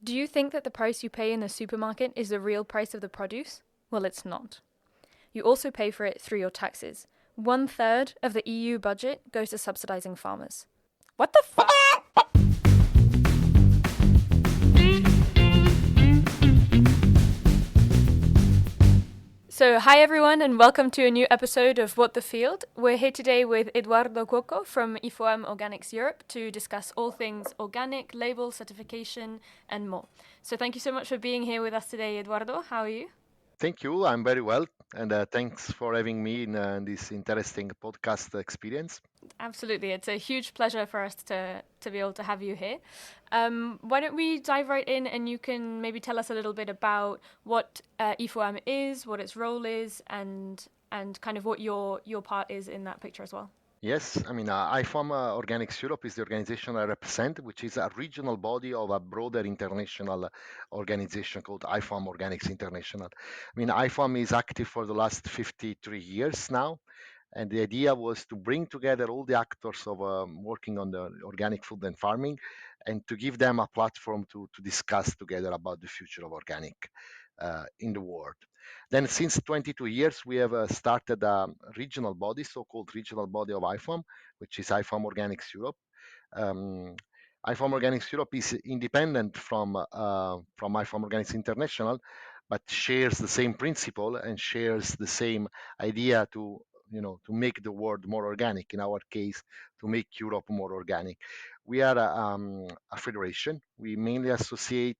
Do you think that the price you pay in the supermarket is the real price of the produce? Well, it's not. You also pay for it through your taxes. 1/3 of the EU budget goes to subsidizing farmers. What the fuck? So, hi everyone, and welcome to a new episode of What the Field. We're here today with Eduardo Cuoco from IFOAM Organics Europe to discuss all things organic, label, certification, and more. So, thank you so much for being here with us today, Eduardo. How are you? Thank you. I'm very well, and thanks for having me in this interesting podcast experience. Absolutely. It's a huge pleasure for us to be able to have you here. Why don't we dive right in and you can maybe tell us a little bit about what IFOAM is, what its role is, and kind of what your part is in that picture as well. Yes, I mean, IFOAM Organics Europe is the organization I represent, which is a regional body of a broader international organization called IFOAM Organics International. I mean, IFOAM is active for the last 53 years now, and the idea was to bring together all the actors of working on the organic food and farming and to give them a platform to discuss together about the future of organic in the world. Then, since 22 years, we have started a regional body, so-called regional body of IFOAM, which is IFOAM Organics Europe. Um, IFOAM Organics Europe is independent from IFOAM Organics International, but shares the same principle and shares the same idea to make the world more organic. In our case, to make Europe more organic. We are a federation. We mainly associate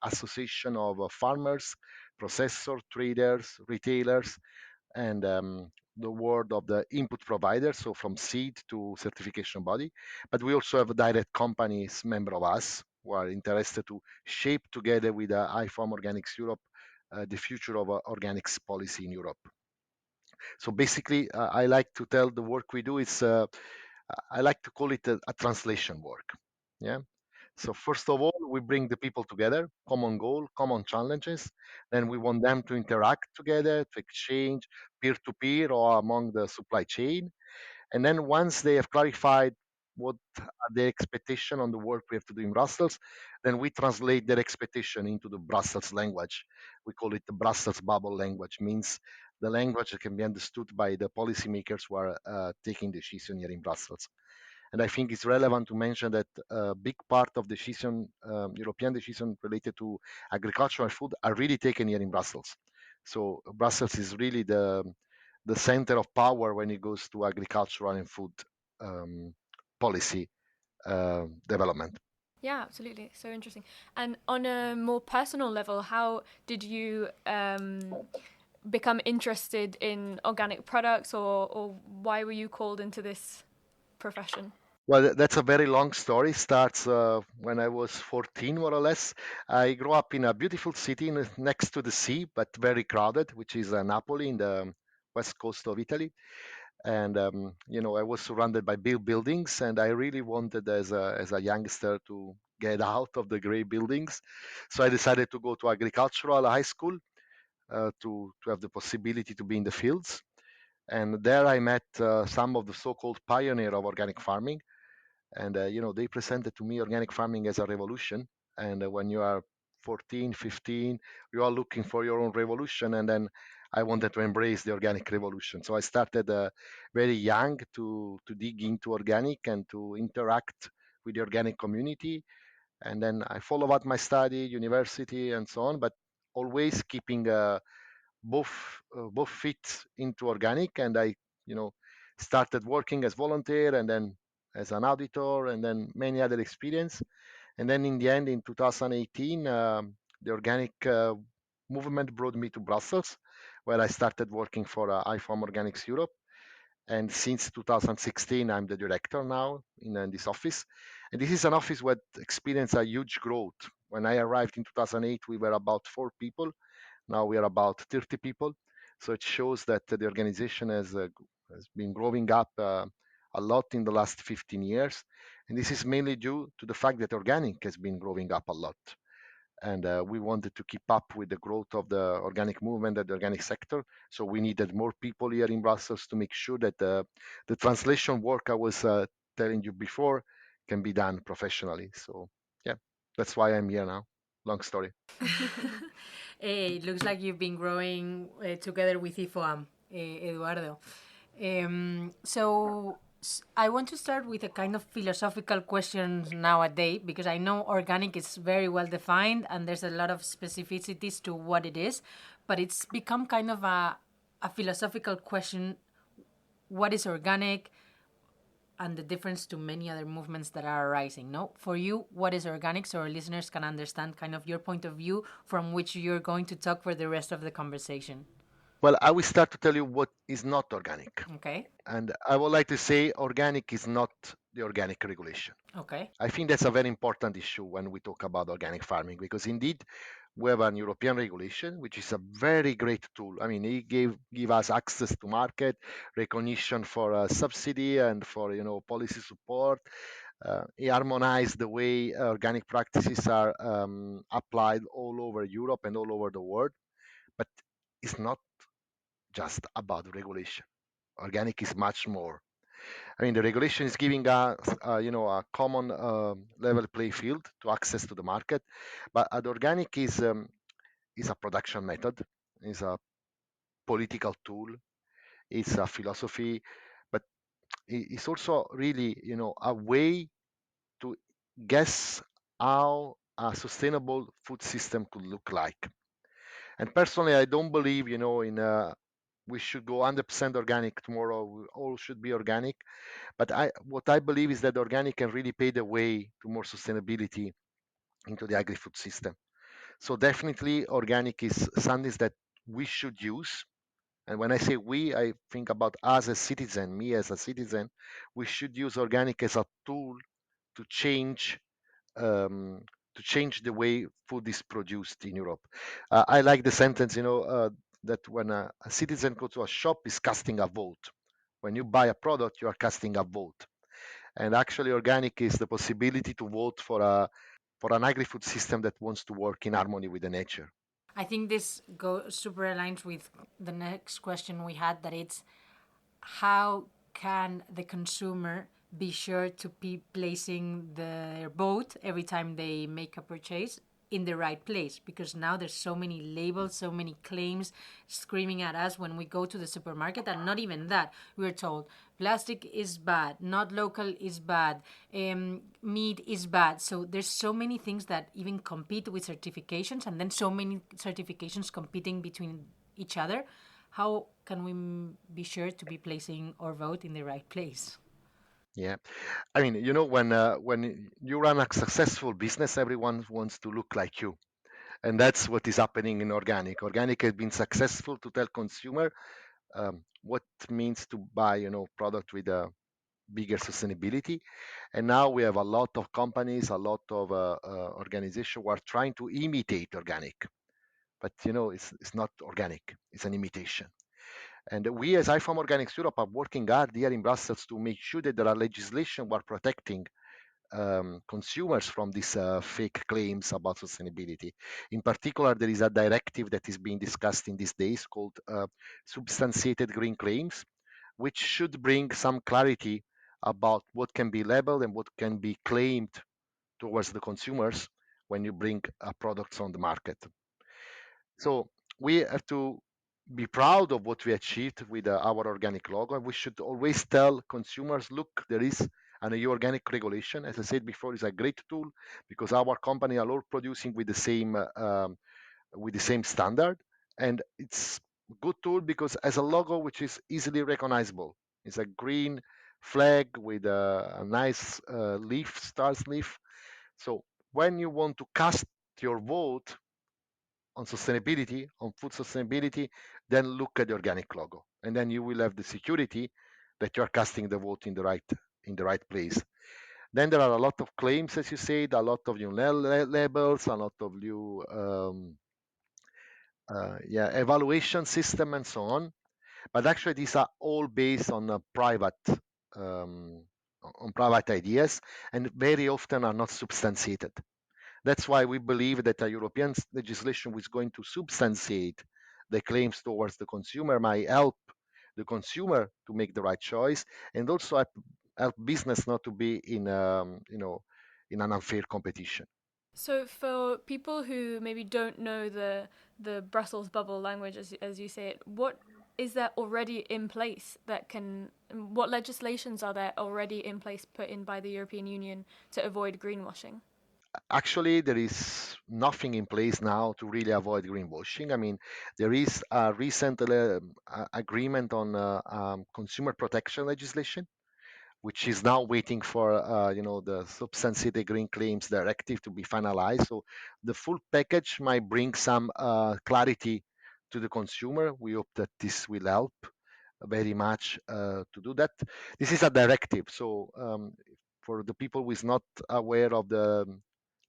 association of farmers, processor traders, retailers, and the world of the input provider, so from seed to certification body. But we also have direct companies, member of us, who are interested to shape together with IFOAM Organics Europe the future of organics policy in Europe. So basically, I like to tell the work we do is I like to call it a translation work. Yeah. So first of all, we bring the people together, common goal, common challenges. Then we want them to interact together, to exchange peer to peer or among the supply chain. And then once they have clarified what are their expectation on the work we have to do in Brussels, then we translate their expectation into the Brussels language. We call it the Brussels bubble language, means the language that can be understood by the policymakers who are taking decision here in Brussels. And I think it's relevant to mention that a big part of decision, European decision related to agriculture and food, are really taken here in Brussels. So Brussels is really the center of power when it goes to agricultural and food um, policy development. Yeah, absolutely. So interesting. And on a more personal level, how did you become interested in organic products, or why were you called into this profession? Well, that's a very long story. Starts when I was 14, more or less. I grew up in a beautiful city next to the sea, but very crowded, which is Napoli in the west coast of Italy. And I was surrounded by big buildings, and I really wanted, as a youngster, to get out of the gray buildings. So I decided to go to agricultural high school to have the possibility to be in the fields. And there I met some of the so-called pioneer of organic farming, and they presented to me organic farming as a revolution. And when you are 14, 15, you are looking for your own revolution, and then I wanted to embrace the organic revolution. So I started very young to dig into organic and to interact with the organic community. And then I followed up my study, university, and so on, but always keeping both feet into organic. And I you know started working as volunteer, and then as an auditor, and then many other experience. And then in the end, in 2018, the organic movement brought me to Brussels, where I started working for IFOAM Organics Europe. And since 2016, I'm the director now in this office. And this is an office where experienced a huge growth. When I arrived in 2008, we were about 4 people. Now we are about 30 people. So it shows that the organization has been growing up a lot in the last 15 years. And this is mainly due to the fact that organic has been growing up a lot. And we wanted to keep up with the growth of the organic movement and the organic sector. So we needed more people here in Brussels to make sure that the translation work I was telling you before can be done professionally. So yeah, that's why I'm here now, long story. It looks like you've been growing together with IFOAM, Eduardo. I want to start with a kind of philosophical question nowadays, because I know organic is very well defined and there's a lot of specificities to what it is, but it's become kind of a philosophical question. What is organic? And the difference to many other movements that are arising. No, for you, what is organic, so our listeners can understand kind of your point of view from which you're going to talk for the rest of the conversation. Well, I will start to tell you what is not organic. Okay. And I would like to say organic is not the organic regulation. Okay. I think that's a very important issue when we talk about organic farming, because indeed we have an European regulation, which is a very great tool. I mean, it give us access to market, recognition for subsidy and for policy support. It harmonized the way organic practices are applied all over Europe and all over the world. But it's not just about regulation. Organic is much more. I mean, the regulation is giving us, a common level play field to access to the market, but the organic is a production method, is a political tool, it's a philosophy, but it's also really, a way to guess how a sustainable food system could look like. And personally, I don't believe, in we should go 100% organic tomorrow. We all should be organic. But what I believe is that organic can really pave the way to more sustainability into the agri-food system. So definitely, organic is something that we should use. And when I say we, I think about us as citizen, me as a citizen. We should use organic as a tool to change um, the way food is produced in Europe. I like the sentence, that when a citizen goes to a shop, is casting a vote. When you buy a product, you are casting a vote. And actually, organic is the possibility to vote for an agri-food system that wants to work in harmony with the nature. I think this super aligns with the next question we had, that it's how can the consumer be sure to be placing their vote every time they make a purchase in the right place, because now there's so many labels, so many claims screaming at us when we go to the supermarket, and not even that, we're told plastic is bad, not local is bad, meat is bad. So there's so many things that even compete with certifications, and then so many certifications competing between each other. How can we be sure to be placing our vote in the right place? Yeah, I mean, when you run a successful business, everyone wants to look like you, and that's what is happening in organic. Organic has been successful to tell consumer what means to buy, product with a bigger sustainability. And now we have a lot of companies, a lot of organizations who are trying to imitate organic, but it's not organic, it's an imitation. And we as IFOAM Organics Europe are working hard here in Brussels to make sure that there are legislation who are protecting consumers from these fake claims about sustainability. In particular, there is a directive that is being discussed in these days called substantiated green claims, which should bring some clarity about what can be labeled and what can be claimed towards the consumers when you bring products on the market. So we have to be proud of what we achieved with our organic logo. We should always tell consumers, look, there is an EU organic regulation. As I said before, is a great tool because our company are all producing with the same standard, and it's a good tool because as a logo which is easily recognizable. It's a green flag with a nice leaf, stars leaf. So when you want to cast your vote on sustainability, on food sustainability, then look at the organic logo, and then you will have the security that you are casting the vote in the right place. Then there are a lot of claims, as you said, a lot of new labels, a lot of new evaluation system, and so on. But actually, these are all based on um, private ideas, and very often are not substantiated. That's why we believe that a European legislation which is going to substantiate the claims towards the consumer might help the consumer to make the right choice, and also help business not to be in in an unfair competition. So for people who maybe don't know the Brussels bubble language, as you say it, what is there already in place that can? What legislations are there already in place put in by the European Union to avoid greenwashing? Actually, there is nothing in place now to really avoid greenwashing. I mean, there is a recent agreement on consumer protection legislation, which is now waiting for the substantive green claims directive to be finalized. So the full package might bring some clarity to the consumer. We hope that this will help very much to do that. This is a directive, so for the people who is not aware of the,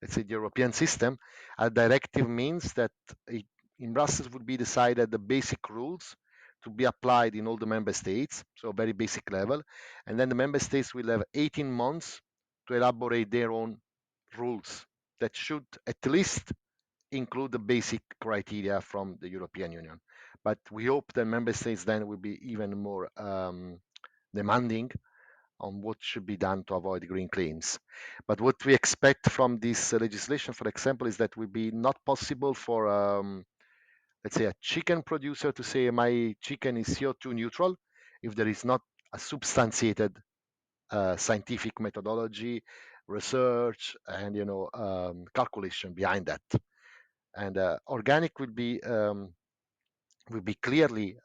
let's say, the European system, a directive means that it, in Brussels would be decided the basic rules to be applied in all the member states, so very basic level, and then the member states will have 18 months to elaborate their own rules that should at least include the basic criteria from the European Union. But we hope that member states then will be even more demanding on what should be done to avoid green claims. But what we expect from this legislation, for example, is that will be not possible for, let's say, a chicken producer to say my chicken is CO2 neutral if there is not a substantiated scientific methodology, research, and calculation behind that. And organic will be clearly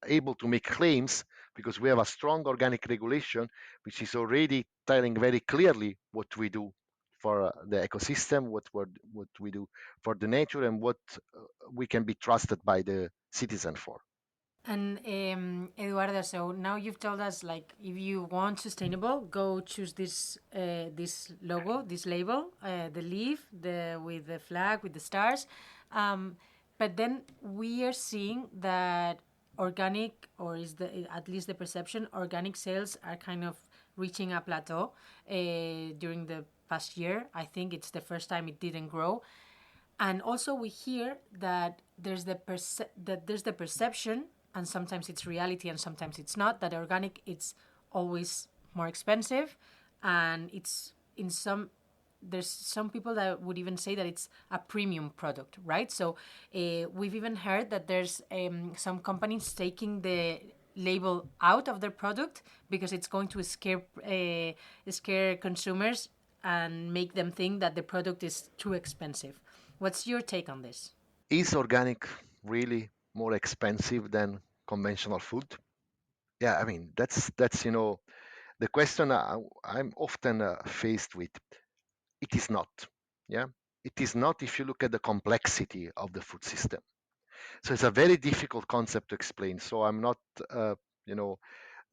able to make claims because we have a strong organic regulation which is already telling very clearly what we do for the ecosystem, what we do for the nature, and what we can be trusted by the citizen for. And Eduardo, so now you've told us, like, if you want sustainable, go choose this logo, this label, the leaf, the with the flag with the stars. But then we are seeing that organic, or is the at least the perception, organic sales are kind of reaching a plateau during the past year. I think it's the first time it didn't grow. And also we hear that there's the perception, and sometimes it's reality and sometimes it's not, that organic it's always more expensive, and it's in some there's some people that would even say that it's a premium product, right? So we've even heard that there's some companies taking the label out of their product because it's going to scare consumers and make them think that the product is too expensive. What's your take on this? Is organic really more expensive than conventional food? Yeah, I mean that's the question I'm often faced with. It is not. Yeah, it is not if you look at the complexity of the food system. So it's a very difficult concept to explain. So uh, you know,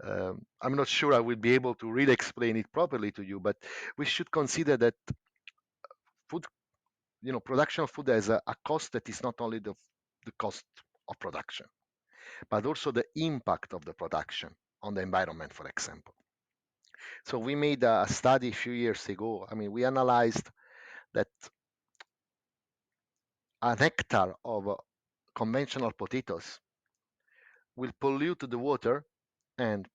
I'm not sure I will be able to really explain it properly to you. But we should consider that food, production of food has a cost that is not only the cost of production, but also the impact of the production on the environment, for example. So we made a study a few years ago. I mean, we analyzed that an hectare of conventional potatoes will pollute the water, and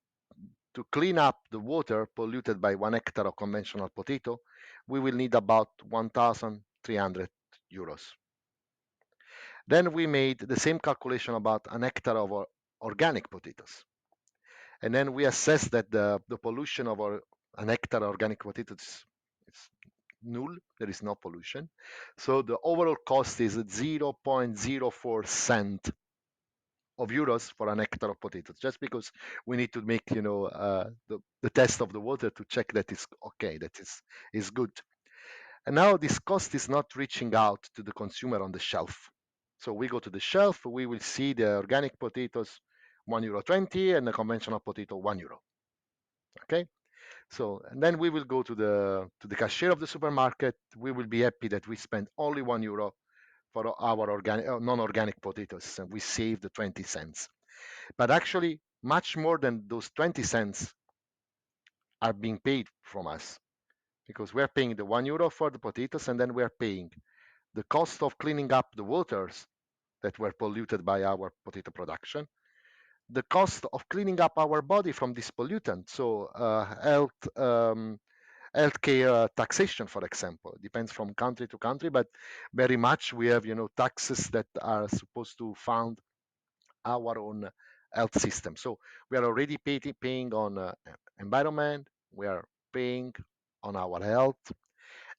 to clean up the water polluted by 1 hectare of conventional potato, we will need about 1,300 euros. Then we made the same calculation about an hectare of organic potatoes. And then we assessed that the pollution of an hectare organic potatoes is null. There is no pollution. So the overall cost is 0.04 cent of euros for an hectare of potatoes, just because we need to make the test of the water to check that it's okay, that is good. And now this cost is not reaching out to the consumer on the shelf. So we go to the shelf, we will see the organic potatoes €1.20 and the conventional potato €1. Okay. So, and then we will go to the cashier of the supermarket. We will be happy that we spent only €1 for our non-organic potatoes, and we saved the 20 cents. But actually, much more than those 20 cents are being paid from us, because we're paying the €1 for the potatoes, and then we're paying the cost of cleaning up the waters that were polluted by our potato production, the cost of cleaning up our body from this pollutant, so health healthcare taxation, for example. It depends from country to country, but very much we have, taxes that are supposed to fund our own health system. So we are already paying on environment, we are paying on our health,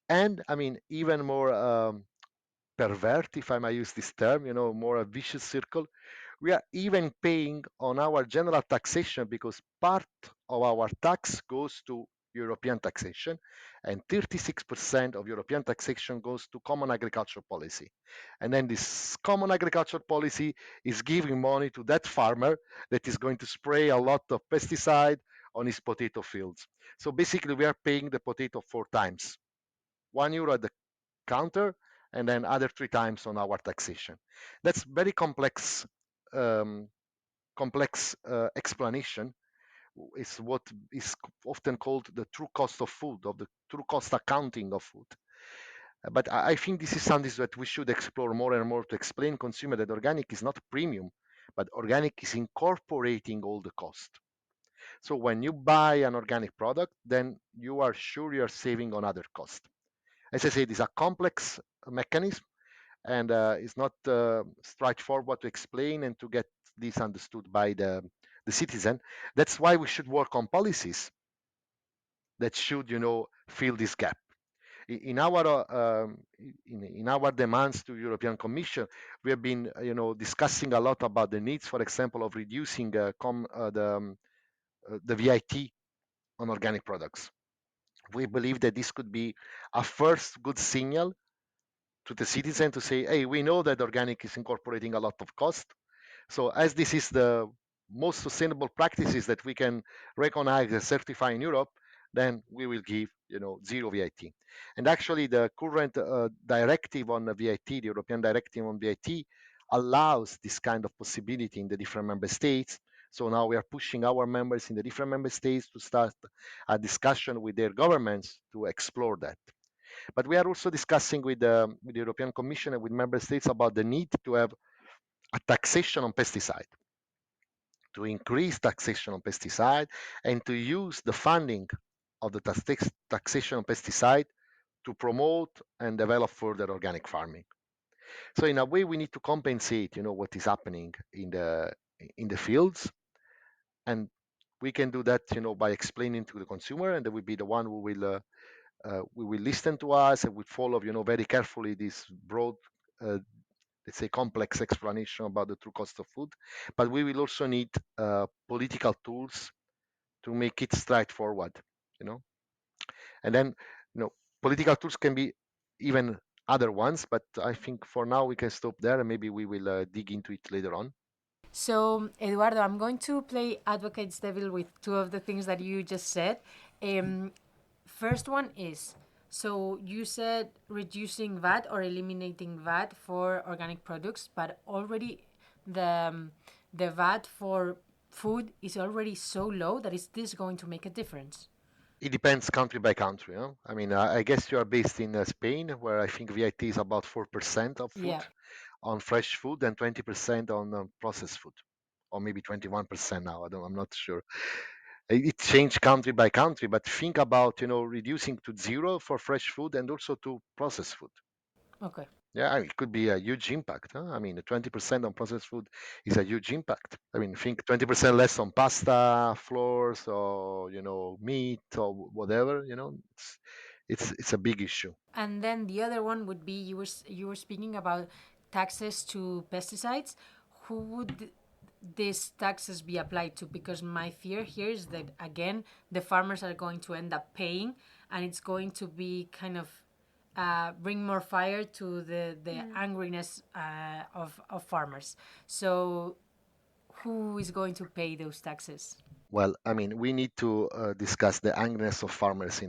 and I mean even more pervert, if I may use this term, more a vicious circle. We are even paying on our general taxation because part of our tax goes to European taxation, and 36% of European taxation goes to common agriculture policy. And then this common agriculture policy is giving money to that farmer that is going to spray a lot of pesticide on his potato fields. So basically, we are paying the potato 4 times: €1 at the counter, and then other 3 times on our taxation. That's very um, complex explanation. Is what is often called the true cost of food, of the true cost accounting of food. But I think this is something that we should explore more and more to explain consumer that organic is not premium, but organic is incorporating all the cost. So when you buy an organic product, then you are sure you're saving on other costs. As I said, it's a complex mechanism, and it's not straightforward to explain and to get this understood by the citizen. That's why we should work on policies that should, fill this gap. In our in our demands to European Commission, we have been, discussing a lot about the needs, for example, of reducing the VAT on organic products. We believe that this could be a first good signal to the citizen to say, hey, we know that organic is incorporating a lot of cost. So as this is the most sustainable practices that we can recognize and certify in Europe, then we will give, zero VAT. And actually, the current directive on the VAT, the European directive on VAT, allows this kind of possibility in the different member states. So now we are pushing our members in the different member states to start a discussion with their governments to explore that. But we are also discussing with the European Commission and with member states about the need to have a taxation on pesticide, to increase taxation on pesticide, and to use the funding of the taxation on pesticide to promote and develop further organic farming. So in a way, we need to compensate, what is happening in the fields, and we can do that, by explaining to the consumer, and they will be the one who will listen to us and will follow, very carefully this broad, uh, let's say, complex explanation about the true cost of food. But we will also need political tools to make it straightforward, you know. And then, political tools can be even other ones, but I think for now we can stop there, and maybe we will dig into it later on. So, Eduardo, I'm going to play advocate's devil with two of the things that you just said. First one is, so you said reducing VAT or eliminating VAT for organic products, but already the VAT for food is already so low that is this going to make a difference? It depends country by country. I mean, I guess you are based in Spain, where I think VAT is about 4% of food Yeah. on fresh food and 20% on processed food, or maybe 21% now. I'm not sure. It changed country by country, but think about, reducing to zero for fresh food and also to processed food. Okay. Yeah, I mean, it could be a huge impact. Huh? I mean, 20% on processed food is a huge impact. I mean, think 20% less on pasta, flours, or meat or whatever. It's a big issue. And then the other one would be you were speaking about taxes to pesticides. Who would these taxes be applied to? Because my fear here is that again the farmers are going to end up paying, and it's going to be kind of bring more fire to the angriness of farmers. So who is going to pay those taxes? Well, I mean, we need to discuss the angriness of farmers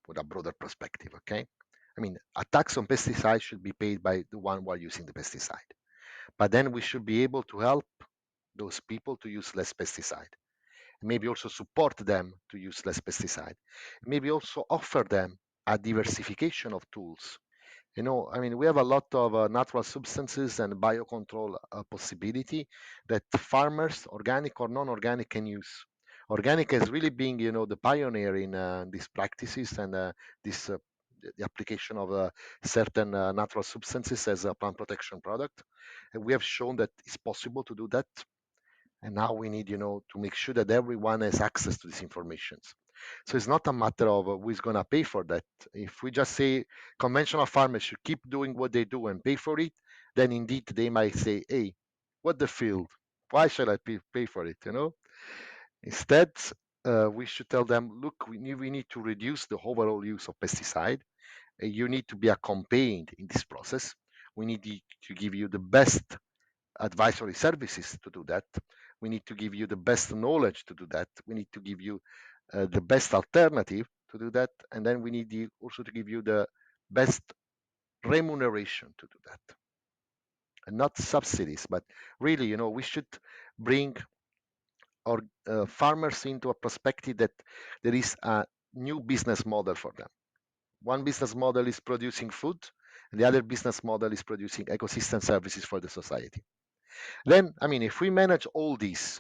with a broader perspective. Okay, I mean, a tax on pesticides should be paid by the one who are using the pesticide, but then we should be able to help those people to use less pesticide. Maybe also support them to use less pesticide. Maybe also offer them a diversification of tools. I mean, we have a lot of natural substances and biocontrol possibility that farmers, organic or non-organic, can use. Organic has really been, the pioneer in these practices and this the application of certain natural substances as a plant protection product. And we have shown that it's possible to do that. And now we need, to make sure that everyone has access to these informations. So it's not a matter of who is going to pay for that. If we just say conventional farmers should keep doing what they do and pay for it, then indeed they might say, hey, what the field? Why shall I pay for it? Instead, we should tell them, look, we need to reduce the overall use of pesticide. You need to be accompanied in this process. We need to give you the best advisory services to do that. We need to give you the best knowledge to do that. We need to give you the best alternative to do that. And then we need also to give you the best remuneration to do that. And not subsidies, but really, we should bring our farmers into a perspective that there is a new business model for them. One business model is producing food, and the other business model is producing ecosystem services for the society. Then, if we manage all these,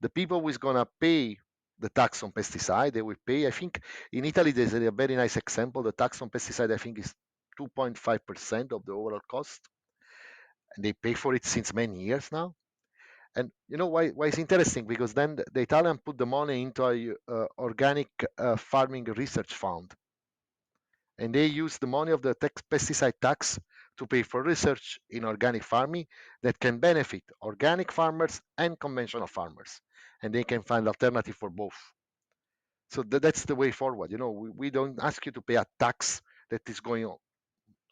the people who is going to pay the tax on pesticide, they will pay. I think in Italy, there's a very nice example. The tax on pesticide, I think, is 2.5% of the overall cost. And they pay for it since many years now. And you know why it's interesting? Because then the Italian put the money into a organic farming research fund, and they use the money of the pesticide tax to pay for research in organic farming that can benefit organic farmers and conventional farmers, and they can find alternative for both. So that's the way forward. We don't ask you to pay a tax that is going on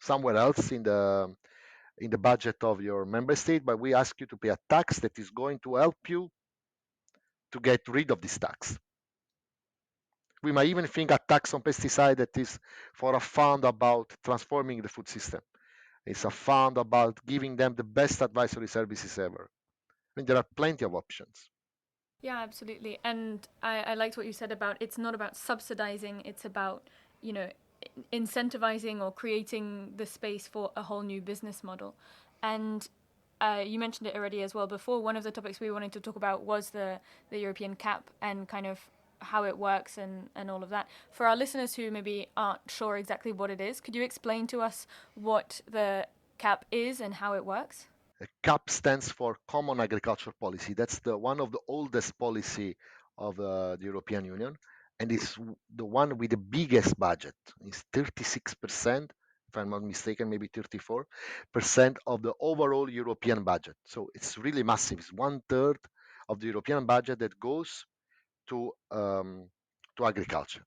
somewhere else in the budget of your member state, but we ask you to pay a tax that is going to help you to get rid of this tax. We might even think a tax on pesticide that is for a fund about transforming the food system. It's a fund about giving them the best advisory services ever. There are plenty of options. Yeah, absolutely. And I liked what you said about it's not about subsidizing, it's about, incentivizing or creating the space for a whole new business model. And you mentioned it already as well before. One of the topics we wanted to talk about was the European CAP and kind of how it works and all of that. For our listeners who maybe aren't sure exactly what it is, could you explain to us what the CAP is and how it works? CAP stands for Common Agricultural Policy. That's one of the oldest policy of the European Union, and it's the one with the biggest budget. It's 36%, if I'm not mistaken, maybe 34% of the overall European budget. So it's really massive. It's 1/3 of the European budget that goes to agriculture.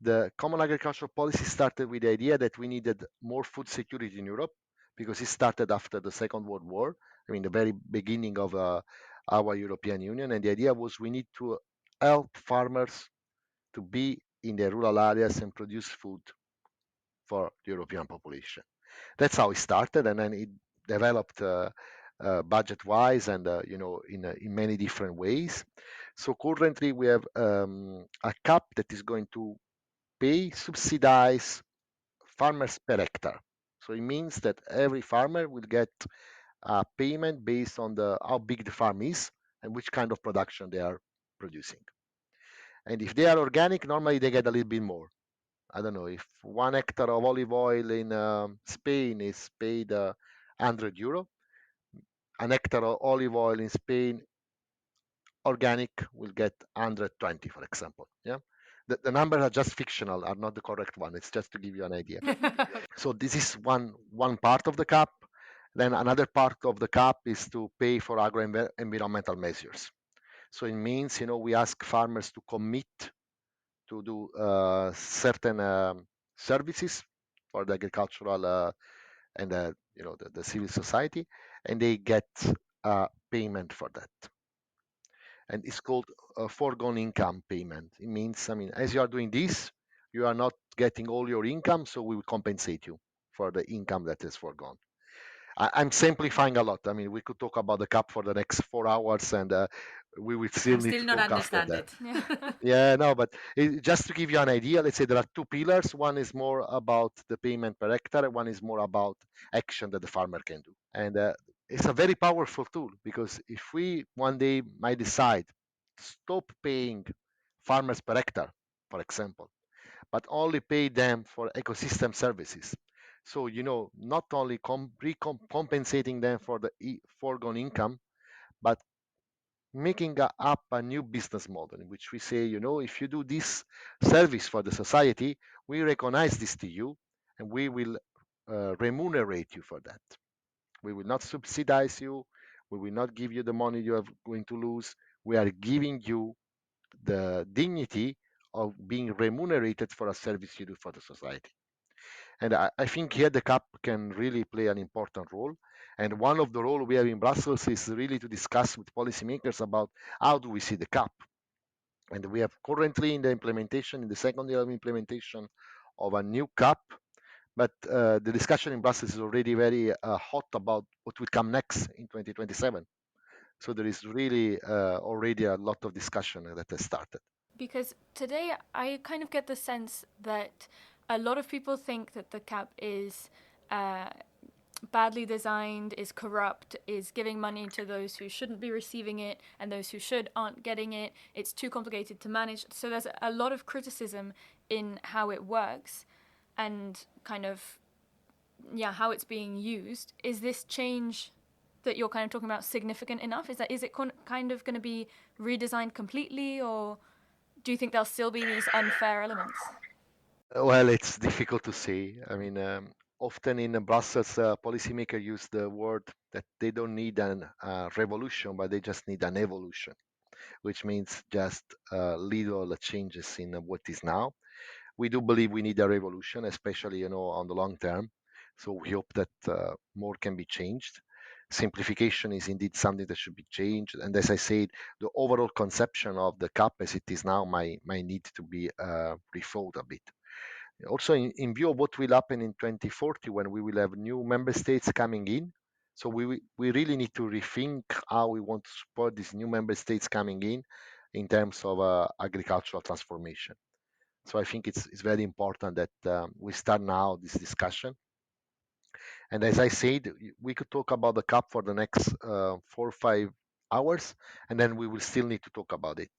The Common Agricultural Policy started with the idea that we needed more food security in Europe because it started after the Second World War, the very beginning of our European Union. And the idea was we need to help farmers to be in the rural areas and produce food for the European population. That's how it started, and then it developed budget-wise and in many different ways. So currently we have a cap that is going to subsidize farmers per hectare. So it means that every farmer will get a payment based on how big the farm is and which kind of production they are producing. And if they are organic, normally they get a little bit more. I don't know, if 1 hectare of olive oil in Spain is paid €100, an hectare of olive oil in Spain organic will get 120, for example. Yeah, the numbers are just fictional, are not the correct one. It's just to give you an idea. So this is one part of the cap. Then another part of the cap is to pay for agro-environmental measures. So it means, we ask farmers to commit to do certain services for the agricultural and the civil society, and they get payment for that. And it's called a foregone income payment. It means, as you are doing this, you are not getting all your income, so we will compensate you for the income that is foregone. I'm simplifying a lot. We could talk about the cap for the next 4 hours, and we will still need to not talk after understand that. it. Yeah, no, but just to give you an idea, let's say there are two pillars. One is more about the payment per hectare, one is more about action that the farmer can do. And it's a very powerful tool, because if we one day might decide stop paying farmers per hectare, for example, but only pay them for ecosystem services. So, not only compensating them for the foregone income, but making up a new business model in which we say, if you do this service for the society, we recognize this to you and we will remunerate you for that. We will not subsidize you. We will not give you the money you are going to lose. We are giving you the dignity of being remunerated for a service you do for the society. And I think here the CAP can really play an important role. And one of the role we have in Brussels is really to discuss with policymakers about how do we see the CAP. And we have currently in the implementation, in the second year of implementation of a new CAP, but the discussion in Brussels is already very hot about what will come next in 2027. So there is really already a lot of discussion that has started. Because today I kind of get the sense that a lot of people think that the CAP is badly designed, is corrupt, is giving money to those who shouldn't be receiving it, and those who should aren't getting it. It's too complicated to manage. So there's a lot of criticism in how it works and kind of, how it's being used. Is this change that you're kind of talking about significant enough? Is it kind of going to be redesigned completely, or do you think there'll still be these unfair elements? Well, it's difficult to say. I mean, often in Brussels, policymakers use the word that they don't need a revolution, but they just need an evolution, which means just little changes in what is now. We do believe we need a revolution, especially on the long term. So we hope that more can be changed. Simplification is indeed something that should be changed, and as I said, the overall conception of the CAP as it is now might need to be rethought a bit. Also, in view of what will happen in 2040 when we will have new member states coming in, so we really need to rethink how we want to support these new member states coming in terms of agricultural transformation. So I think it's very important that we start now this discussion. And as I said, we could talk about the CAP for the next 4 or 5 hours, and then we will still need to talk about it.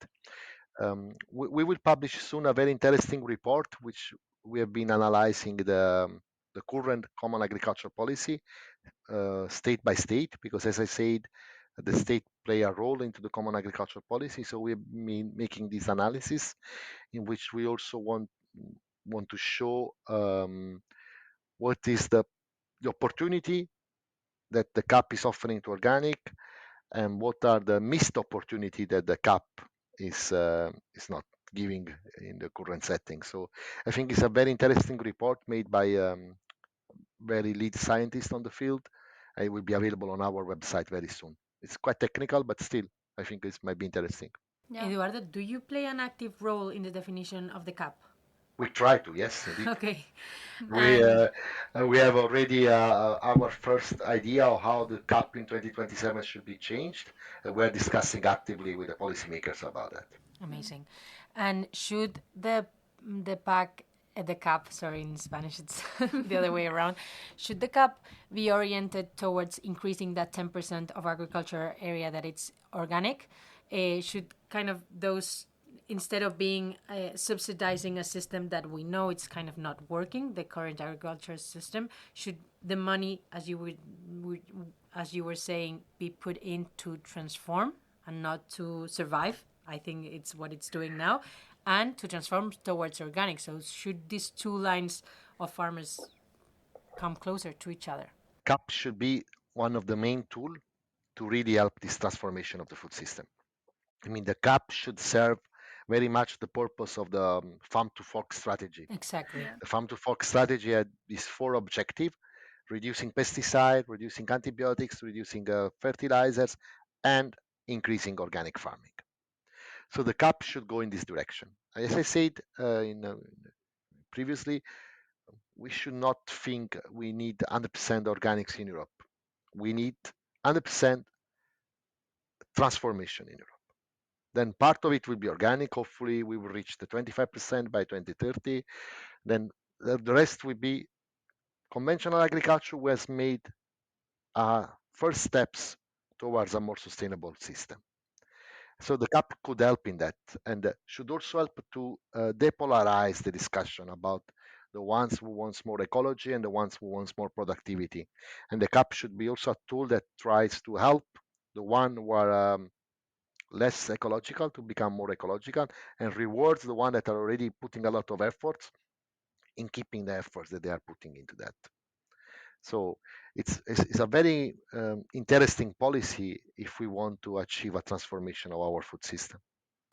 We will publish soon a very interesting report, which we have been analyzing the current common agriculture policy state by state, because as I said, the state play a role into the common agriculture policy. So we've been making this analysis in which we also want to show what is the opportunity that the CAP is offering to organic, and what are the missed opportunity that the CAP is not giving in the current setting. So I think it's a very interesting report made by very lead scientist on the field. It will be available on our website very soon. It's quite technical, but still, I think this might be interesting. Yeah. Eduardo, do you play an active role in the definition of the CAP? We try to, yes, indeed. Okay. We have already our first idea of how the CAP in 2027 should be changed. We're discussing actively with the policymakers about that. Amazing. And should the CAP, sorry, in Spanish it's the other way around, should the CAP be oriented towards increasing that 10% of agriculture area that it's organic? Should kind of those, instead of being subsidizing a system that we know it's kind of not working, the current agriculture system, should the money, as you were saying, be put in to transform and not to survive? I think it's what it's doing now, and to transform towards organic. So should these two lines of farmers come closer to each other? CAP should be one of the main tools to really help this transformation of the food system. I mean, the CAP should serve very much the purpose of the farm to fork strategy. Exactly. The farm to fork strategy had these 4 objectives: reducing pesticide, reducing antibiotics, reducing fertilizers, and increasing organic farming. So the CAP should go in this direction. As I said previously, we should not think we need 100% organics in Europe. We need 100% transformation in Europe. Then part of it will be organic. Hopefully, we will reach the 25% by 2030. Then the rest will be conventional agriculture, who has made first steps towards a more sustainable system. So the CAP could help in that, and should also help to depolarize the discussion about the ones who wants more ecology and the ones who wants more productivity. And the CAP should be also a tool that tries to help the one who are less ecological to become more ecological, and rewards the one that are already putting a lot of efforts in keeping the efforts that they are putting into that. So it's a very interesting policy if we want to achieve a transformation of our food system.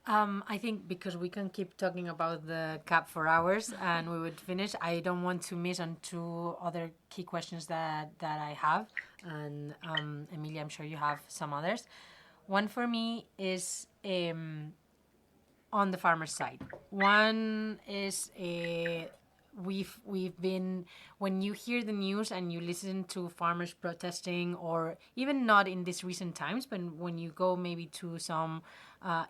I think because we can keep talking about the CAP for hours and we would finish, I don't want to miss on two other key questions that I have. And Emilia, I'm sure you have some others. One for me is on the farmer side. One is we've been, when you hear the news and you listen to farmers protesting, or even not in these recent times, but when you go maybe to some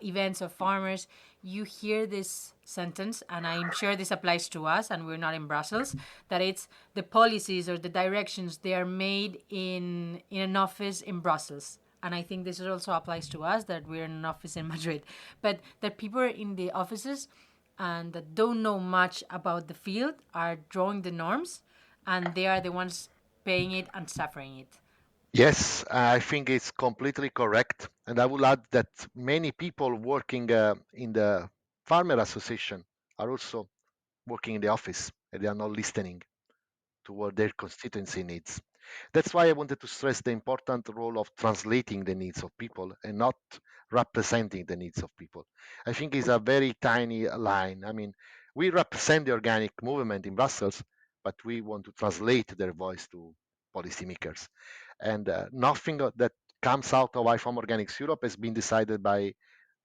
events of farmers, you hear this sentence, and I'm sure this applies to us, and we're not in Brussels, that it's the policies or the directions, they are made in an office in Brussels. And I think this also applies to us, that we're in an office in Madrid, but that people are in the offices and that don't know much about the field are drawing the norms, and they are the ones paying it and suffering it. Yes, I think it's completely correct. And I will add that many people working in the farmer association are also working in the office, and they are not listening to what their constituency needs. That's why I wanted to stress the important role of translating the needs of people and not representing the needs of people. I think it's a very tiny line. I mean, we represent the organic movement in Brussels, but we want to translate their voice to policymakers. And nothing that comes out of IFOAM Organics Europe has been decided by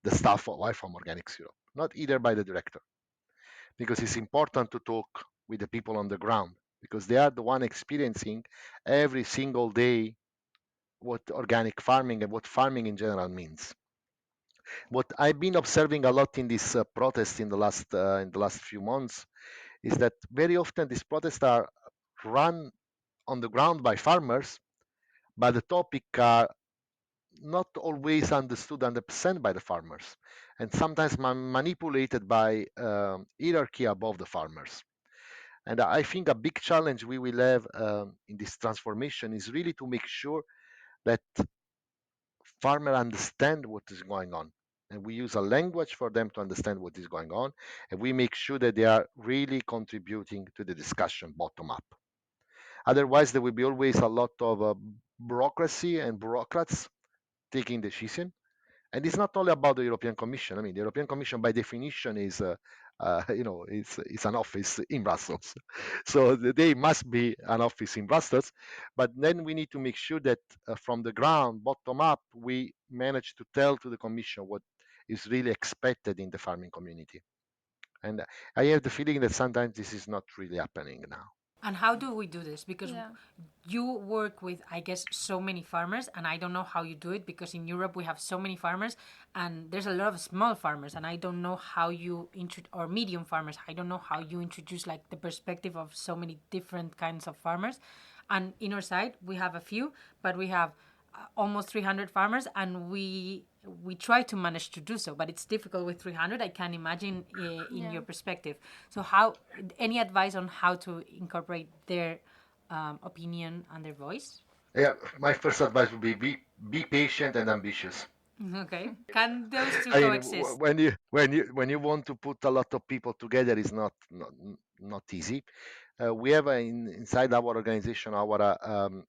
the staff of IFOAM Organics Europe, not either by the director, because it's important to talk with the people on the ground, because they are the one experiencing every single day what organic farming and what farming in general means. What I've been observing a lot in this protest in the last few months is that very often these protests are run on the ground by farmers, but the topic are not always understood 100% by the farmers, and sometimes manipulated by hierarchy above the farmers. And I think a big challenge we will have in this transformation is really to make sure that farmers understand what is going on. And we use a language for them to understand what is going on. And we make sure that they are really contributing to the discussion bottom up. Otherwise, there will be always a lot of bureaucracy and bureaucrats taking decision. And it's not only about the European Commission. I mean, the European Commission, by definition, is it's an office in Brussels. So they must be an office in Brussels. But then we need to make sure that from the ground, bottom up, we manage to tell to the Commission what is really expected in the farming community. And I have the feeling that sometimes this is not really happening now. And how do we do this? Because Yeah. you work with, I guess, so many farmers, and I don't know how you do it, because in Europe we have so many farmers, and there's a lot of small farmers, and I don't know how you or medium farmers. I don't know how you introduce like the perspective of so many different kinds of farmers. And in our side we have a few, but we have almost 300 farmers, and we try to manage to do so, but it's difficult with 300. I can imagine in your perspective. So how, any advice on how to incorporate their opinion and their voice? Yeah, my first advice would be patient and ambitious. Okay, can those two I mean, coexist? when you want to put a lot of people together, is not easy. We have inside our organization our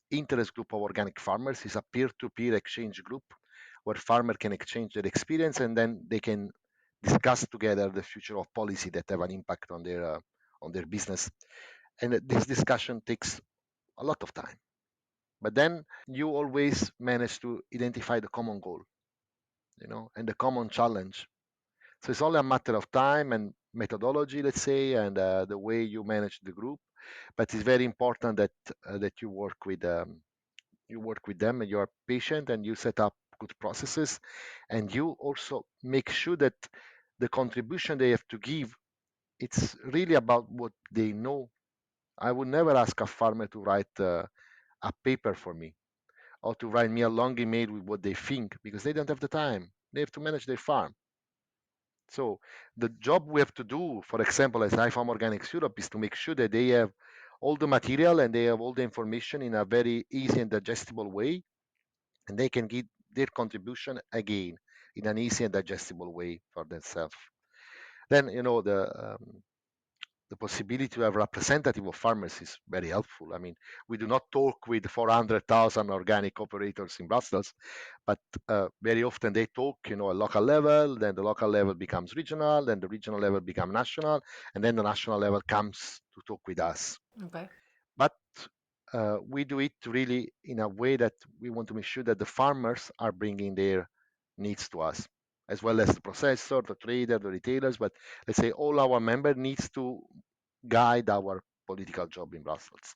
interest group of organic farmers is a peer-to-peer exchange group where farmers can exchange their experience and then they can discuss together the future of policy that have an impact on their business. And this discussion takes a lot of time, but then you always manage to identify the common goal, and the common challenge. So it's only a matter of time and methodology, let's say, and the way you manage the group. But it's very important that you work with them and you are patient and you set up good processes, and you also make sure that the contribution they have to give, it's really about what they know. I would never ask a farmer to write a paper for me or to write me a long email with what they think, because they don't have the time. They have to manage their farm. So the job we have to do, for example, as IFOAM Organics Europe, is to make sure that they have all the material and they have all the information in a very easy and digestible way, and they can give their contribution again in an easy and digestible way for themselves. Then, the possibility to have representative of farmers is very helpful. I mean, we do not talk with 400,000 organic operators in Brussels, but very often they talk, at local level, then the local level becomes regional, then the regional level becomes national, and then the national level comes to talk with us. Okay. But we do it really in a way that we want to make sure that the farmers are bringing their needs to us, as well as the processor, the trader, the retailers. But let's say all our member needs to guide our political job in Brussels.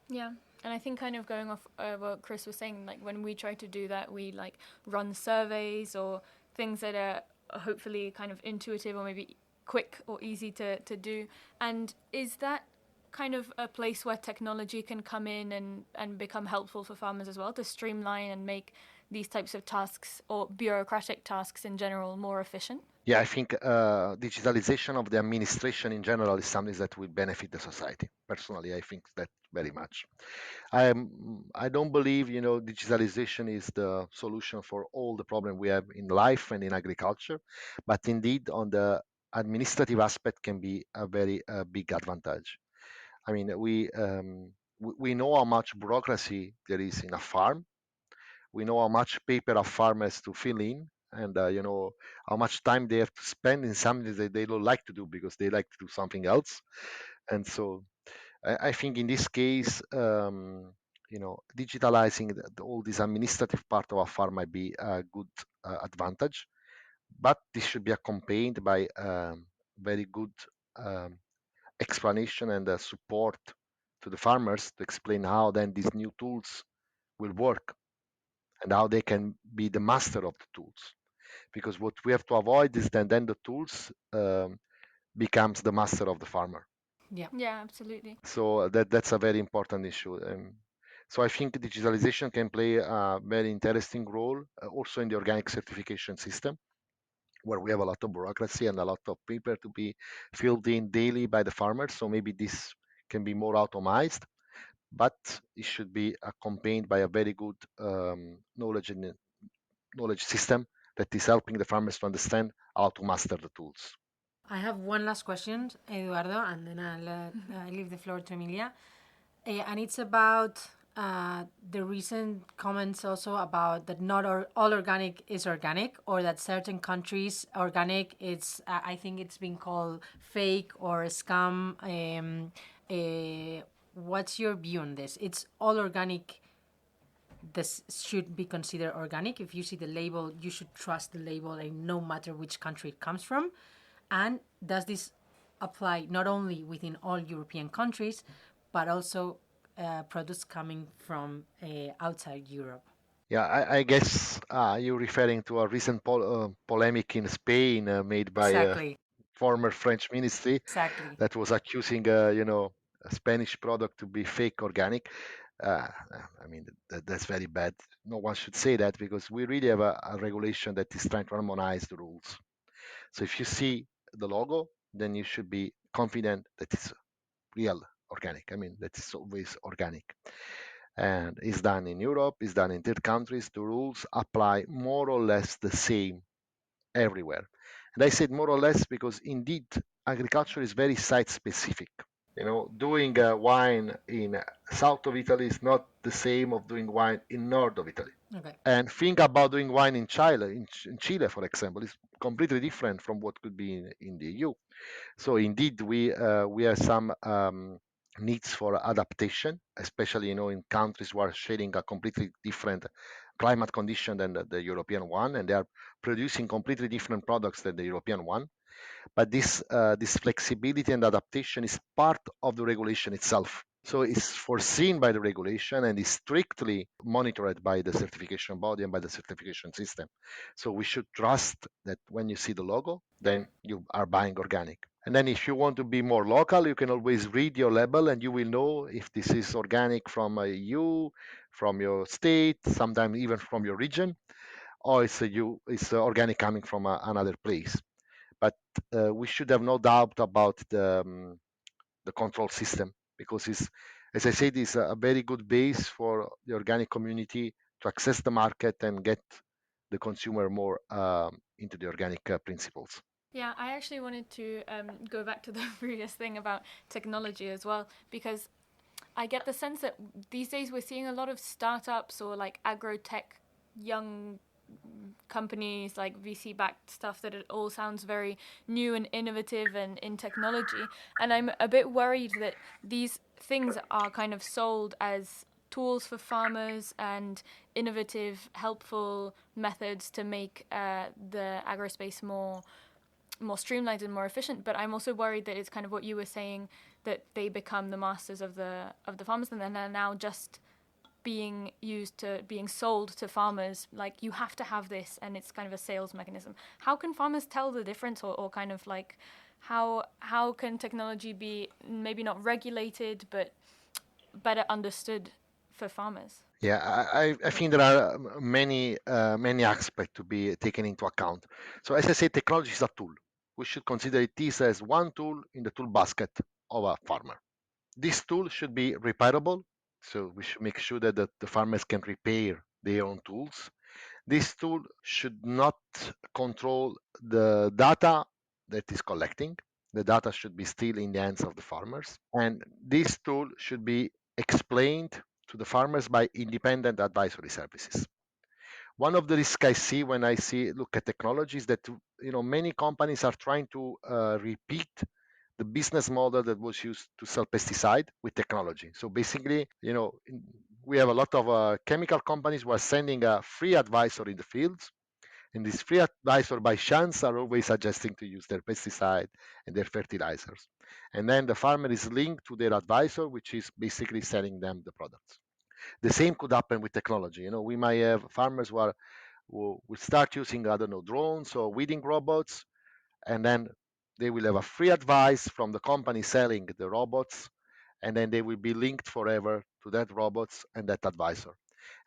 Yeah, and I think kind of going off what Chris was saying, like when we try to do that, we like run surveys or things that are hopefully kind of intuitive or maybe quick or easy to do. And is that kind of a place where technology can come in and become helpful for farmers as well to streamline and make these types of tasks or bureaucratic tasks in general more efficient? Yeah, I think digitalization of the administration in general is something that will benefit the society. Personally, I think that very much. I don't believe digitalization is the solution for all the problem we have in life and in agriculture, but indeed on the administrative aspect can be a very big advantage. I mean, we know how much bureaucracy there is in a farm. We know how much paper a farm has to fill in, and how much time they have to spend in something that they don't like to do because they like to do something else. And so I think in this case, digitalizing all this administrative part of a farm might be a good advantage, but this should be accompanied by very good um, explanation and support to the farmers to explain how then these new tools will work and how they can be the master of the tools. Because what we have to avoid is then the tools becomes the master of the farmer. Yeah. Yeah, absolutely. So that's a very important issue. So I think digitalization can play a very interesting role also in the organic certification system, where we have a lot of bureaucracy and a lot of paper to be filled in daily by the farmers. So maybe this can be more automized, but it should be accompanied by a very good knowledge system that is helping the farmers to understand how to master the tools. I have one last question, Eduardo, and then I'll leave the floor to Emilia. And it's about the recent comments also about that not all organic is organic, or that certain countries organic, it's I think it's been called fake or scam. What's your view on this? It's all organic. This should be considered organic. If you see the label, you should trust the label, and no matter which country it comes from. And does this apply not only within all European countries, but also products coming from outside Europe? Yeah, I guess you're referring to a recent polemic in Spain made by Exactly. former French ministry Exactly. that was accusing, a Spanish product to be fake organic. Uh, I mean, that's very bad. No one should say that because we really have a regulation that is trying to harmonize the rules. So if you see the logo, then you should be confident that it's real organic. I mean, that is always organic. And it's done in Europe, it's done in third countries. The rules apply more or less the same everywhere. And I said more or less because indeed agriculture is very site specific. Doing wine in south of Italy is not the same of doing wine in north of Italy. Okay. And think about doing wine in Chile, in Chile, for example, is completely different from what could be in the EU. So indeed, we have some needs for adaptation, especially in countries who are sharing a completely different climate condition than the European one, and they are producing completely different products than the European one. But this flexibility and adaptation is part of the regulation itself. So it's foreseen by the regulation and is strictly monitored by the certification body and by the certification system. So we should trust that when you see the logo, then you are buying organic. And then if you want to be more local, you can always read your label and you will know if this is organic from you, from your state, sometimes even from your region, or it's organic coming from another place. But we should have no doubt about the control system, because it's, as I said, it's a very good base for the organic community to access the market and get the consumer more into the organic principles. Yeah, I actually wanted to go back to the previous thing about technology as well, because I get the sense that these days we're seeing a lot of startups or like agro tech young companies, like VC backed stuff, that it all sounds very new and innovative and in technology. And I'm a bit worried that these things are kind of sold as tools for farmers and innovative, helpful methods to make the agro space more streamlined and more efficient. But I'm also worried that it's kind of what you were saying, that they become the masters of the farmers, and then they're now just being sold to farmers, like, you have to have this, and it's kind of a sales mechanism. How can farmers tell the difference, or kind of like how can technology be maybe not regulated but better understood for farmers? Yeah, I think there are many aspects to be taken into account. So as I say, technology is a tool. We should consider it this as one tool in the tool basket of a farmer. This tool should be repairable, so we should make sure that the farmers can repair their own tools. This tool should not control the data that is collecting. The data should be still in the hands of the farmers. And this tool should be explained to the farmers by independent advisory services. One of the risks I see when look at technology is that many companies are trying to repeat the business model that was used to sell pesticide with technology. So basically, we have a lot of chemical companies who are sending a free advisor in the fields, and these free advisor by chance are always suggesting to use their pesticide and their fertilizers. And then the farmer is linked to their advisor, which is basically selling them the products. The same could happen with technology. We might have farmers who will start using, I don't know, drones or weeding robots, and then they will have a free advice from the company selling the robots, and then they will be linked forever to that robots and that advisor.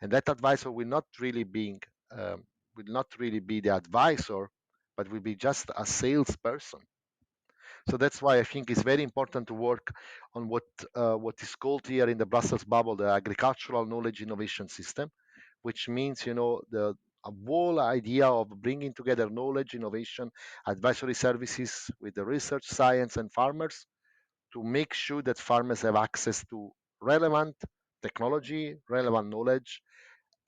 And that advisor um, will not really be the advisor, but will be just a salesperson. So that's why I think it's very important to work on what is called here in the Brussels bubble the agricultural knowledge innovation system, which means the a whole idea of bringing together knowledge, innovation, advisory services with the research, science, and farmers to make sure that farmers have access to relevant technology, relevant knowledge,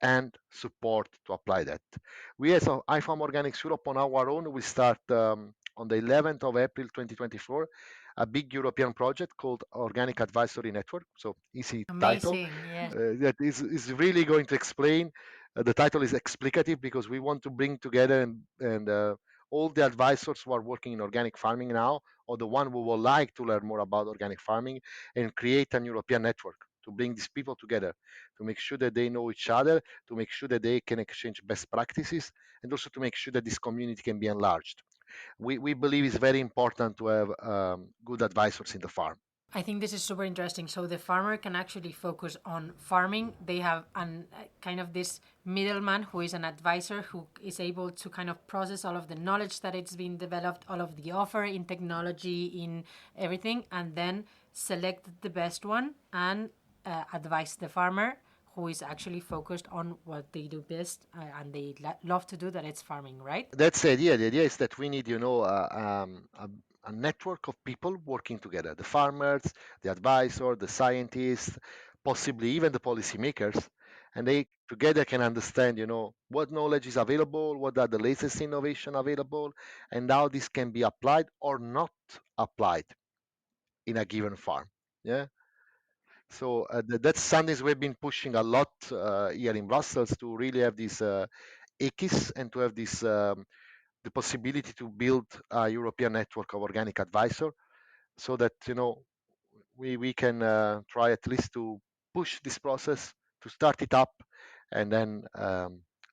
and support to apply that. We as IFOAM Organics Europe on our own, we start on the 11th of April 2024, a big European project called Organic Advisory Network. So easy title. Amazing, yes. That is really going to explain. The title is explicative because we want to bring together and all the advisors who are working in organic farming now, or the one who would like to learn more about organic farming, and create an European network to bring these people together, to make sure that they know each other, to make sure that they can exchange best practices, and also to make sure that this community can be enlarged. We believe it's very important to have good advisors in the farm. I think this is super interesting. So the farmer can actually focus on farming. They have kind of this middleman who is an advisor who is able to kind of process all of the knowledge that it's been developed, all of the offer in technology, in everything, and then select the best one and advise the farmer who is actually focused on what they do best and they love to do, that it's farming, right? That's the idea. The idea is that we need, a network of people working together: the farmers, the advisor, the scientists, possibly even the policymakers, and they together can understand, what knowledge is available, what are the latest innovation available, and how this can be applied or not applied in a given farm. Yeah. So that's something we've been pushing a lot here in Brussels, to really have this EKIS and to have this the possibility to build a European network of organic advisor, so that we can try at least to push this process, to start it up, and then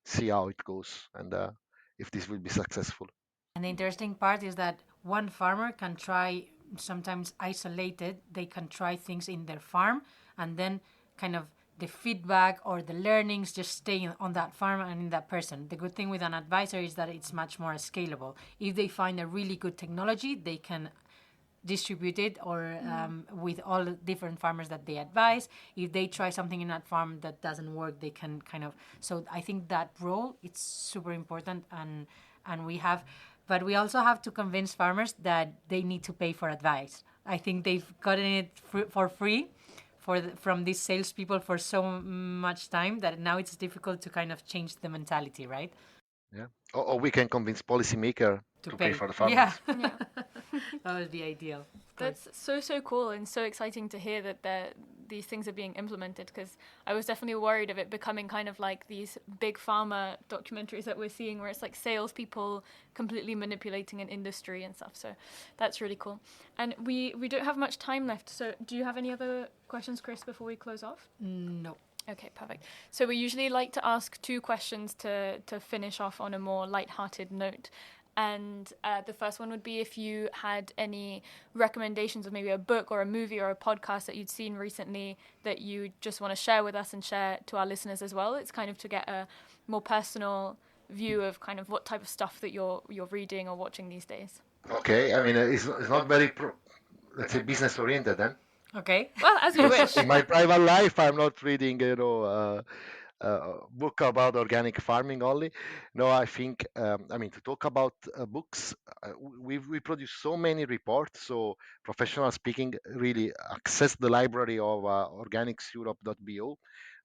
see how it goes, and if this will be successful. And the interesting part is that one farmer can try, sometimes isolated, they can try things in their farm, and then kind of the feedback or the learnings just stay on that farm and in that person. The good thing with an advisor is that it's much more scalable. If they find a really good technology, they can distribute it or with all the different farmers that they advise. If they try something in that farm that doesn't work, they can kind of. So I think that role, it's super important, and we have, but we also have to convince farmers that they need to pay for advice. I think they've gotten it for free from these salespeople for so much time that now it's difficult to kind of change the mentality, right? Yeah. Or we can convince policymaker to pay for the farmers. Yeah. Yeah. That would be ideal. Of course. That's so cool and so exciting to hear that these things are being implemented, because I was definitely worried of it becoming kind of like these big pharma documentaries that we're seeing where it's like salespeople completely manipulating an industry and stuff. So that's really cool. And we don't have much time left. So do you have any other questions, Chris, before we close off? No. Okay, perfect. So we usually like to ask 2 questions to finish off on a more light-hearted note. And the first one would be if you had any recommendations of maybe a book or a movie or a podcast that you'd seen recently that you just want to share with us and share to our listeners as well. It's kind of to get a more personal view of kind of what type of stuff that you're reading or watching these days. Okay, I mean, it's not very, let's say, business oriented then. Okay. Well, as you wish. In my private life, I'm not reading, book about organic farming only. No, I think, I mean, to talk about books, we produce so many reports. So professional speaking, really access the library of organicseurope.bo.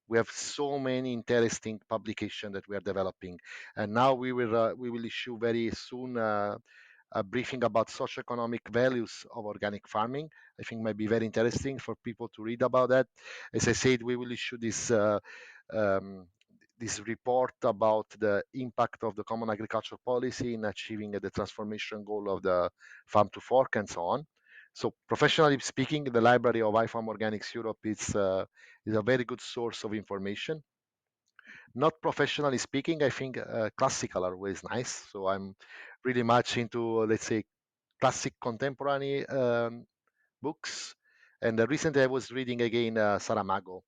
We have so many interesting publications that we are developing, and now we will issue very soon a briefing about socioeconomic values of organic farming. I think might be very interesting for people to read about that. As I said, we will issue um, this report about the impact of the common agricultural policy in achieving the transformation goal of the farm to fork and so on. So professionally speaking, the library of IFOAM Organics Europe is a very good source of information. Not professionally speaking, I think classical are always nice. So I'm really much into, let's say, classic contemporary books. And recently I was reading again Saramago.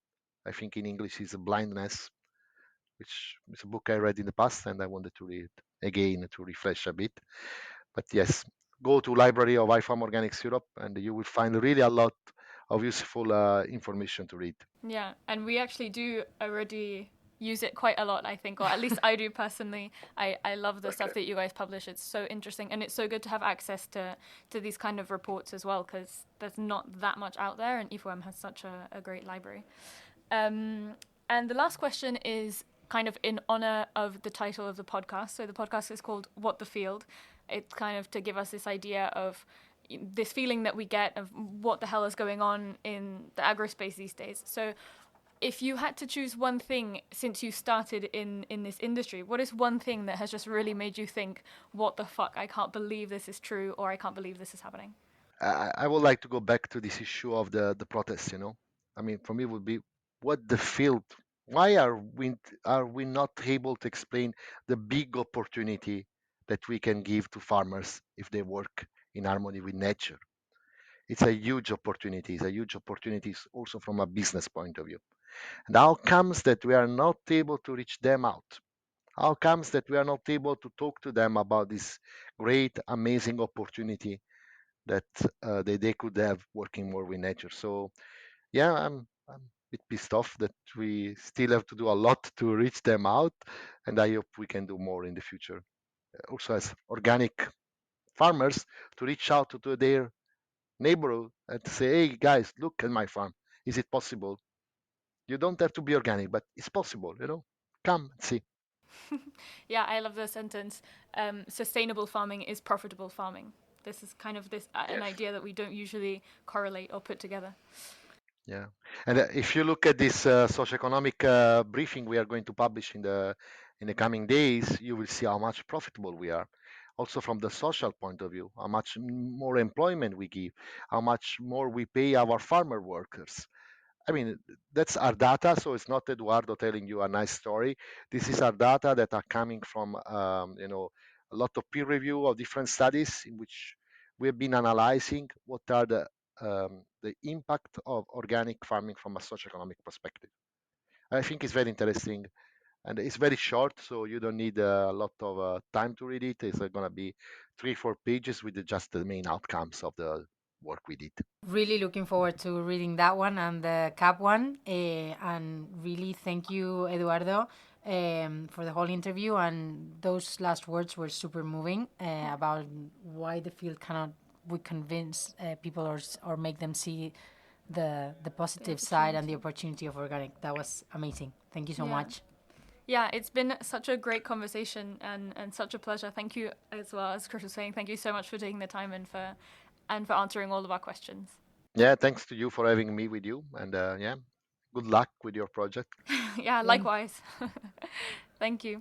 I think in English is Blindness, which is a book I read in the past and I wanted to read again to refresh a bit. But yes, go to library of IFOAM Organics Europe and you will find really a lot of useful information to read. Yeah, and we actually do already use it quite a lot, I think, or at least I do personally. I love the stuff that you guys publish. It's so interesting, and it's so good to have access to these kind of reports as well, because there's not that much out there, and IFOAM has such a great library. And the last question is kind of in honor of the title of the podcast. So the podcast is called What the Field. It's kind of to give us this idea of this feeling that we get of what the hell is going on in the agro-space these days. So if you had to choose one thing since you started in this industry, what is one thing that has just really made you think, what the fuck, I can't believe this is true, or I can't believe this is happening? I would like to go back to this issue of the protests. I mean, for me, it would be what the field. Why are we not able to explain the big opportunity that we can give to farmers if they work in harmony with nature? It's a huge opportunity. It's a huge opportunity also from a business point of view. And how comes that we are not able to reach them out? How comes that we are not able to talk to them about this great, amazing opportunity that they could have working more with nature? So yeah, I'm a bit pissed off that we still have to do a lot to reach them out, and I hope we can do more in the future. Also, as organic farmers, to reach out to their neighborhood and to say, hey guys, look at my farm. Is it possible? You don't have to be organic, but it's possible. Come and see. Yeah, I love the sentence. Sustainable farming is profitable farming. This is kind of an idea that we don't usually correlate or put together. Yeah, and if you look at this socioeconomic briefing we are going to publish in the coming days, you will see how much profitable we are. Also from the social point of view, how much more employment we give, how much more we pay our farmer workers. I mean, that's our data, so it's not Eduardo telling you a nice story. This is our data that are coming from, a lot of peer review of different studies in which we have been analyzing what are the impact of organic farming from a socioeconomic perspective. I think it's very interesting. And it's very short, so you don't need a lot of time to read it. It's going to be 3 4 pages with just the main outcomes of the work we did. Really looking forward to reading that one and the CAP one. And really thank you, Eduardo, for the whole interview. And those last words were super moving about why the field cannot we convince people or make them see the positive side and the opportunity of organic. That was amazing. Thank you so much. Yeah, it's been such a great conversation and such a pleasure. Thank you, as well as Chris was saying, thank you so much for taking the time and for answering all of our questions. Yeah, thanks to you for having me with you. And yeah, good luck with your project. Yeah, likewise. Thank you.